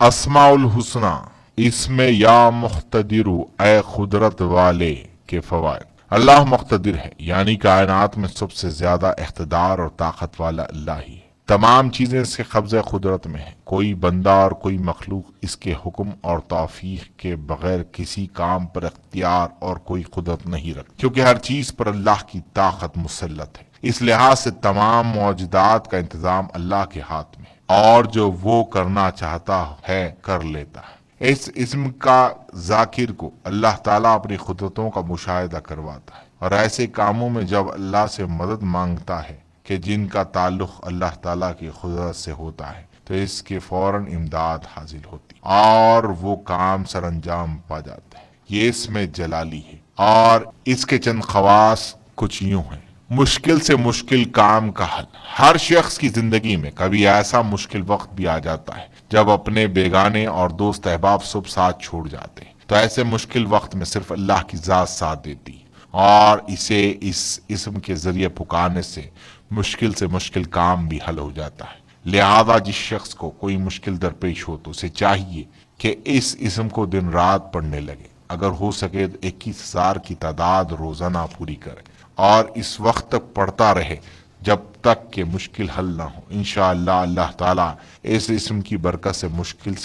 اسماء الحسنہ، اسم یا مقتدر اے قدرت والے کے فوائد۔ اللہ مقتدر ہے، یعنی کائنات میں سب سے زیادہ اقتدار اور طاقت والا اللہ ہی ہے۔ تمام چیزیں اس کے قبضہ قدرت میں ہیں، کوئی بندہ اور کوئی مخلوق اس کے حکم اور توفیق کے بغیر کسی کام پر اختیار اور کوئی قدرت نہیں رکھتا، کیونکہ ہر چیز پر اللہ کی طاقت مسلط ہے۔ اس لحاظ سے تمام موجودات کا انتظام اللہ کے ہاتھ میں ہے، اور جو وہ کرنا چاہتا ہے کر لیتا ہے۔ اس اسم کا ذاکر کو اللہ تعالیٰ اپنی قدرتوں کا مشاہدہ کرواتا ہے، اور ایسے کاموں میں جب اللہ سے مدد مانگتا ہے کہ جن کا تعلق اللہ تعالیٰ کی قدرت سے ہوتا ہے، تو اس کے فوراً امداد حاصل ہوتی اور وہ کام سر انجام پا جاتا ہے۔ یہ اسم جلالی ہے، اور اس کے چند خواص کچھ یوں ہیں۔ مشکل سے مشکل کام کا حل۔ ہر شخص کی زندگی میں کبھی ایسا مشکل وقت بھی آ جاتا ہے جب اپنے بیگانے اور دوست احباب سب ساتھ چھوڑ جاتے ہیں، تو ایسے مشکل وقت میں صرف اللہ کی ذات ساتھ دیتی ہے، اور اسے اس اسم کے ذریعے پکارنے سے مشکل کام بھی حل ہو جاتا ہے۔ لہذا جس شخص کو کوئی مشکل درپیش ہو تو اسے چاہیے کہ اس اسم کو دن رات پڑھنے لگے، اگر ہو سکے تو 21,000 کی تعداد روزانہ پوری کرے، اور اس وقت تک پڑھتا رہے جب تک کہ مشکل حل نہ ہو۔ انشاءاللہ اللہ تعالیٰ اس اسم کی برکت سے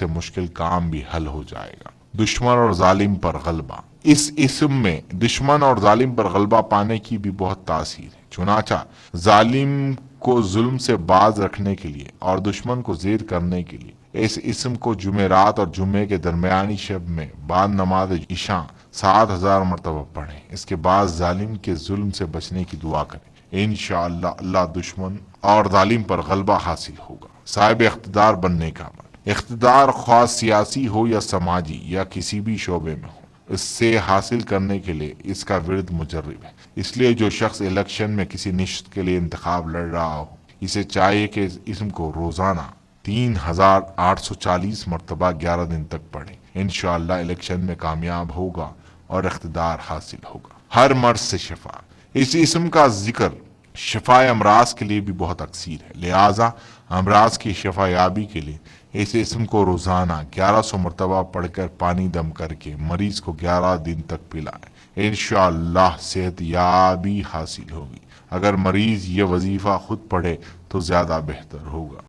مشکل کام بھی حل ہو جائے گا۔ دشمن اور ظالم پر غلبہ۔ اس اسم میں دشمن اور ظالم پر غلبہ پانے کی بھی بہت تاثیر ہے، چنانچہ ظالم کو ظلم سے باز رکھنے کے لیے اور دشمن کو زیر کرنے کے لیے اس اسم کو جمعرات اور جمعے کے درمیانی شب میں بعد نماز عشاء 7,000 مرتبہ پڑھیں۔ اس کے بعد ظالم کے ظلم سے بچنے کی دعا کریں، انشاءاللہ اللہ دشمن اور ظالم پر غلبہ حاصل ہوگا۔ صاحب اقتدار بننے کا عمل۔ اقتدار خواہ سیاسی ہو یا سماجی یا کسی بھی شعبے میں ہو، اس سے حاصل کرنے کے لیے اس کا ورد مجرب ہے۔ اس لیے جو شخص الیکشن میں کسی نشست کے لیے انتخاب لڑ رہا ہو، اسے چاہیے کہ اس اسم کو روزانہ 3,840 مرتبہ 11 دن تک پڑھیں۔ انشاءاللہ الیکشن میں کامیاب ہوگا اور اقتدار حاصل ہوگا۔ ہر مرض سے شفا۔ اس اسم کا ذکر شفا امراض کے لیے بھی بہت اکثیر ہے، لہذا امراض کی شفا یابی کے لیے اس اسم کو روزانہ 1100 مرتبہ پڑھ کر پانی دم کر کے مریض کو 11 دن تک پلائیں، انشاءاللہ صحت یابی حاصل ہوگی۔ اگر مریض یہ وظیفہ خود پڑھے تو زیادہ بہتر ہوگا۔